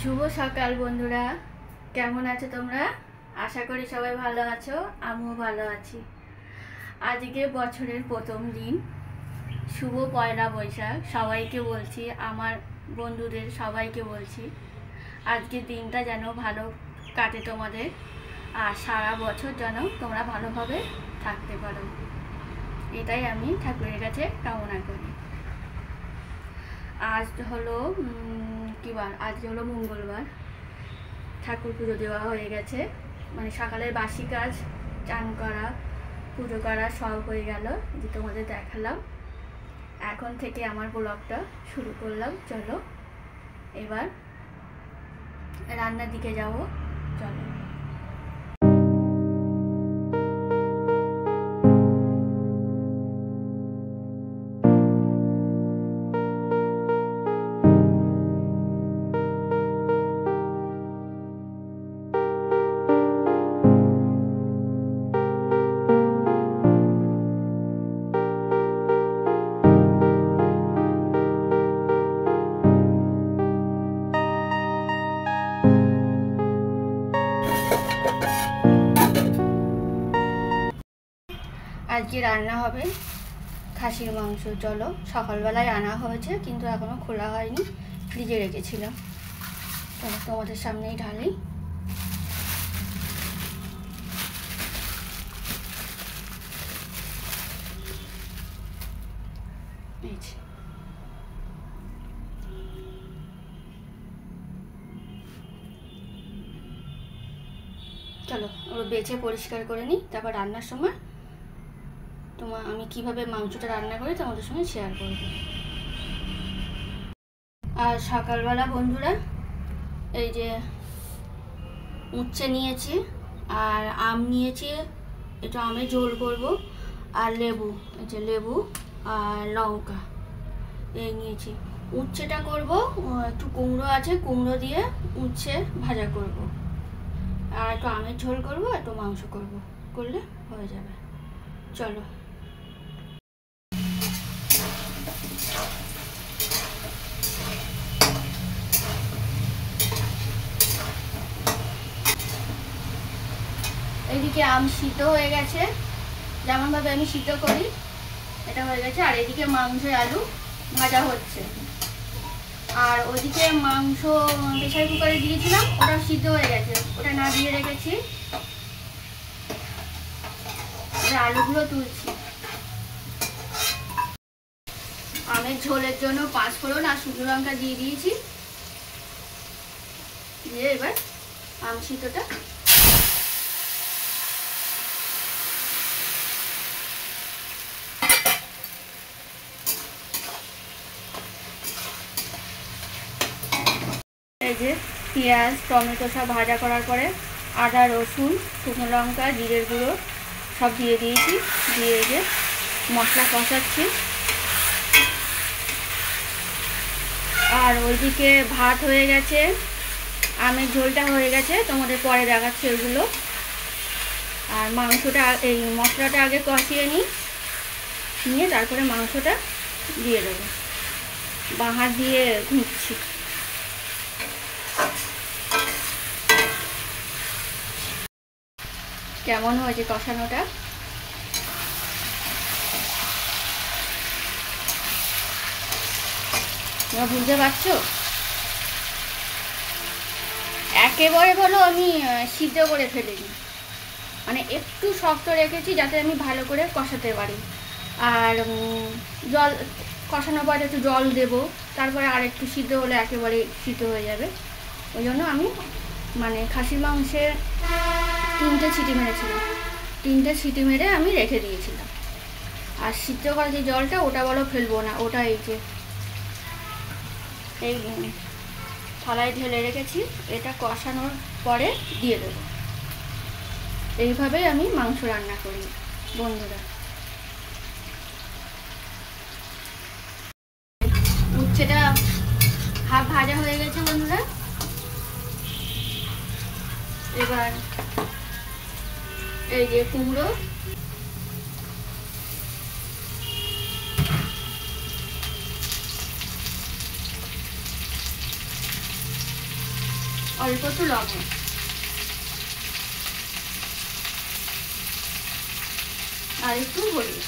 শুভ সকাল বন্ধুরা, কেমন আছো তোমরা? আশা করি সবাই ভালো আছো, আমিও ভালো আছি। আজকে বছরের প্রথম দিন, শুভ পয়লা বৈশাখ। সবাইকে বলছি, আমার বন্ধুদের সবাইকে বলছি, আজকের দিনটা যেন ভালো কাটে তোমাদের, আর সারা বছর যেন তোমরা ভালোভাবে থাকতে পারো, এটাই আমি ঠাকুরের কাছে কামনা করি। আজ হলো আজকে হলো মঙ্গলবার। ঠাকুর পুজো দেওয়া হয়ে গেছে, মানে সকালের বাসি কাজ, চান করা, পুজো করা সব হয়ে গেল, যে তোমাদের দেখালাম। এখন থেকে আমার ব্লগটা শুরু করলাম। চলো এবার রান্নার দিকে যাবো, চলো। আজকে রান্না হবে খাসির মাংস। চলো, সকালবেলায় আনা হয়েছে কিন্তু এখনো খোলা হয়নি, ফ্রিজে রেখেছিলাম। চলো তোমাদের সামনেই ঢালি। চলো ওগুলো বেছে পরিষ্কার করে নিই, তারপর রান্নার সময় আমি কিভাবে মাংসটা রান্না করি তোমাদের সঙ্গে শেয়ার করব। আর সকালবেলা বন্ধুরা, এই যে উচ্ছে নিয়েছি আর আম নিয়েছি, একটু আমের ঝোল করব, আর লেবু, এই যে লেবু আর লঙ্কা এই নিয়েছি। উচ্ছেটা করব, একটু কুমড়ো আছে, কুমড়ো দিয়ে উচ্ছে ভাজা করব, আর একটু আমের ঝোল করব, একটু মাংস করব, করলে হয়ে যাবে। চলো এদিকে আম সিদ্ধ হয়ে গেছে, যেমনভাবে আমি সিদ্ধ করি এটা হয়ে গেছে। আর এদিকে মাংস আলু ভাজা হচ্ছে, আর ওদিকে মাংস প্রেসার কুকারে দিয়েছিলাম, ওটা সিদ্ধ হয়ে গেছে, ওটা না দিয়ে রেখেছি। আলুগুলো তুলছি। আমের ঝোলের জন্য 5 ফোড়ন আর শুকনো লঙ্কা দিয়ে দিয়েছি, দিয়ে এবার আম সিদ্ধটা এই যে পেঁয়াজ টমেটো সব ভাজা করার পরে আদা রসুন শুকনো লঙ্কা জিরের গুঁড়ো সব দিয়ে দিয়েছি, দিয়ে এই যে মশলা কষাচ্ছি। আর ওইদিকে ভাত হয়ে গেছে, আমের ঝোলটা হয়ে গেছে, তোমাদের পরে দেখাচ্ছি ওইগুলো। আর মাংসটা, এই মশলাটা আগে কষিয়ে নিয়ে তারপরে মাংসটা দিয়ে দেবো। বাঁ হাত দিয়ে ঘুঁটছি। কেমন হয়েছে কষানোটা? তোমরা বুঝতে পারছো? একেবারে বলো আমি সিদ্ধ করে ফেলিনি, মানে একটু শক্ত রেখেছি যাতে আমি ভালো করে কষাতে পারি। আর জল কষানোর পরে একটু জল দেবো, তারপরে আর একটু সিদ্ধ হলে একেবারে সিদ্ধ হয়ে যাবে। ওই জন্য আমি মানে খাসির মাংসে 3টে সিটি মেরেছিলাম, 3টে সিটি মেরে আমি রেখে দিয়েছিলাম। আর সিদ্ধ করা যে জলটা, ওটা বলো ফেলবো না, ওটা এই যে এই থালায় ঢেলে রেখেছি, এটা কষানোর পরে দিয়ে দেবো। এইভাবেই আমি মাংস রান্না করি বন্ধুরা। উচ্ছেটা হাফ ভাজা হয়ে গেছে বন্ধুরা। এবার এই যে কুমড়ো, অল্প একটু লবণ, আর একটু হলুদ।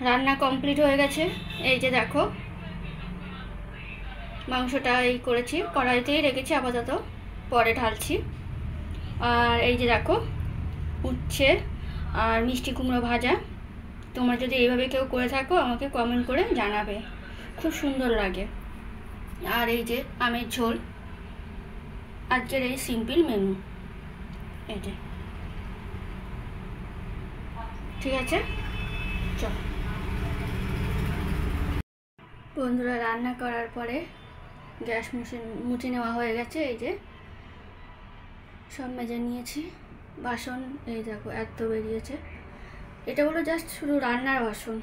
রান্না কমপ্লিট হয়ে গেছে। এই যে দেখো, মাংসটা এই করেছি, কড়াইতেই রেখেছি আপাতত, পরে ঢালছি। আর এই যে দেখো, উচ্ছে আর মিষ্টি কুমড়ো ভাজা। তোমরা যদি এইভাবে কেউ করে থাকো আমাকে কমেন্ট করে জানাবে, খুব সুন্দর লাগে। আর এই যে আমের ঝোল, আজকের এই সিম্পল মেনু। এই যে, ঠিক আছে, চল বন্ধুরা। রান্না করার পরে গ্যাস মুছে নেওয়া হয়ে গেছে। এই যে সব মেজে নিয়েছি, বাসন এই দেখো এত বেরিয়েছে। এটা হলো জাস্ট শুধু রান্নার বাসন।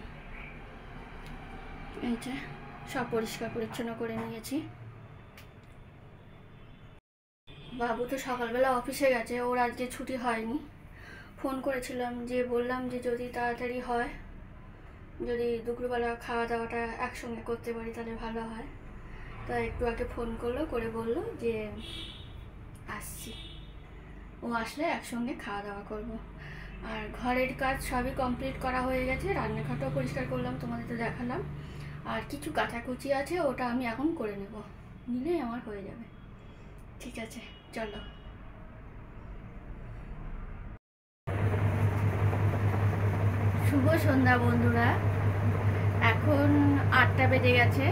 এই যে সব পরিষ্কার পরিচ্ছন্ন করে নিয়েছি। বাবু তো সকালবেলা অফিসে গেছে, ওর আজকে ছুটি হয়নি। ফোন করেছিলাম, যে বললাম যে যদি তাড়াতাড়ি হয়, যদি দুপুরবেলা খাওয়া দাওয়াটা একসঙ্গে করতে পারি তাহলে ভালো হয়। তাই একটু আগে ফোন করলো, করে বললো যে আসছি, ও আসলে একসঙ্গে খাওয়া দাওয়া করবো। আর ঘরের কাজ সবই কমপ্লিট করা হয়ে গেছে, রান্নাঘরটাও পরিষ্কার করলাম, তোমাদের তো দেখালাম। আর কিছু কাটাকুচি আছে, ওটা আমি এখন করে নেব, নিলেই আমার হয়ে যাবে। ঠিক আছে, চলো। শুভ সন্ধ্যা বন্ধুরা। এখন 8টা বেজে গেছে।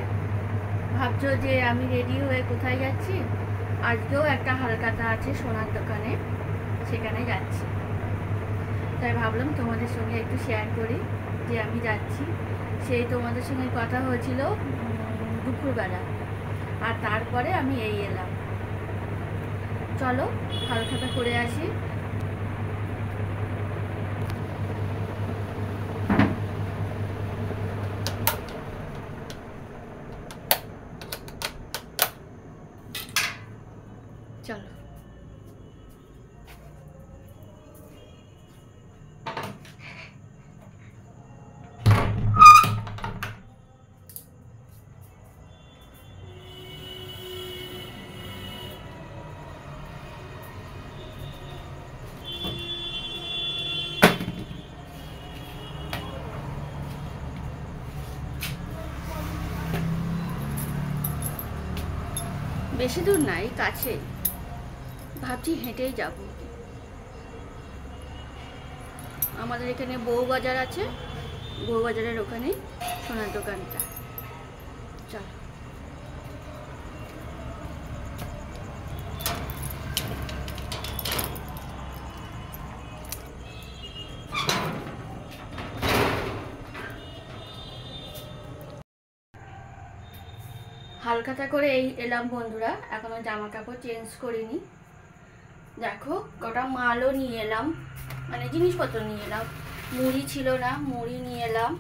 ভাবছো যে আমি রেডি হয়ে কোথায় যাচ্ছি? আজকেও একটা হালখাতা আছে সোনার দোকানে, সেখানে যাচ্ছি। তাই ভাবলাম তোমাদের সঙ্গে একটু শেয়ার করি যে আমি যাচ্ছি। সেই তোমাদের সঙ্গে কথা হয়েছিল দুপুরবেলা, আর তারপরে আমি এই এলাম। চলো হালখাতা করে আসি। চলো। বেশি দূর নাই, কাছে। ভাবছি হেঁটেই যাব। আমাদের এখানে বউবাজার আছে, বউবাজারের ওখানেই সোনার দোকানটা। চল। হালখাতা করে এই এলাম বন্ধুরা, এখনো জামা কাপড় চেঞ্জ করিনি। দেখো কটা মালও নিয়ে এলাম, মানে জিনিসপত্র নিয়ে এলাম। মুড়ি ছিল না, মুড়ি নিয়ে এলাম।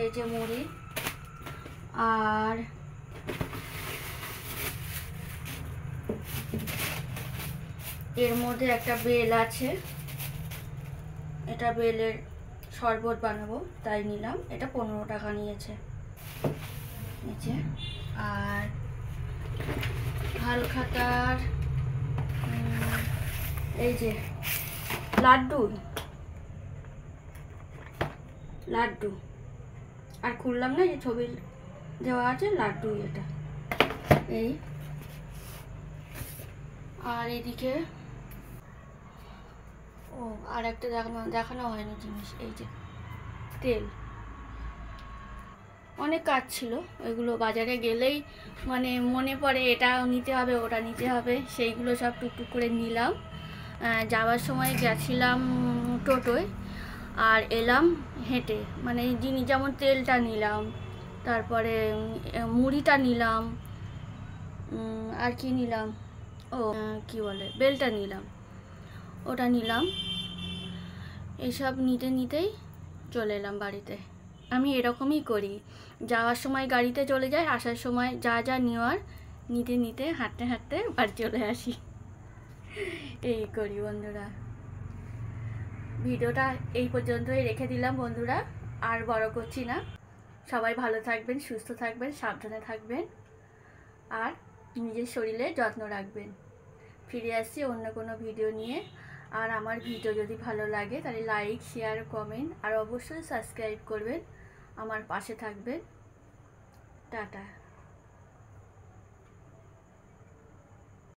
এই যে মুড়ি, আর এর মধ্যে একটা বেল আছে, এটা বেলের শরবত বানাবো তাই নিলাম। এটা 15 টাকা নিয়েছে। আর হালখাতার এই যে লাড্ডু, লাড্ডু আর খুললাম না, যে ছবি দেওয়া আছে লাড্ডু, এটা এই। আর এদিকে ও আর একটা দেখানো হয়নি জিনিস, এই যে তেল। অনেক কাজ ছিল, ওইগুলো বাজারে গেলেই মানে মনে পড়ে এটা নিতে হবে ওটা নিতে হবে, সেইগুলো সব টুকটুক করে নিলাম। যাওয়ার সময় গেছিলাম টোটোয়, আর এলাম হেঁটে। মানে জিনিস যেমন তেলটা নিলাম, তারপরে মুড়িটা নিলাম, আর কি নিলাম, ও কি বলে, বেলটা নিলাম, ওটা নিলাম। এইসব নিতে নিতেই চলে এলাম বাড়িতে। আমি এরকমই করি, যাওয়ার সময় গাড়িতে চলে যাই, আসার সময় যা যা নেওয়ার নিতে নিতে হাঁটতে হাঁটতে বাড়ি চলে আসি। এই করি বন্ধুরা। ভিডিওটা এই পর্যন্তই রেখে দিলাম বন্ধুরা, আর বড় করছি না। সবাই ভালো থাকবেন, সুস্থ থাকবেন, সাবধানে থাকবেন, আর নিজের শরীরে যত্ন রাখবেন। ফিরে আসছি অন্য কোনো ভিডিও নিয়ে। আর আমার ভিডিও যদি ভালো লাগে তাহলে লাইক, শেয়ার, কমেন্ট আর অবশ্যই সাবস্ক্রাইব করবেন, আমার পাশে থাকবেন। টাটা।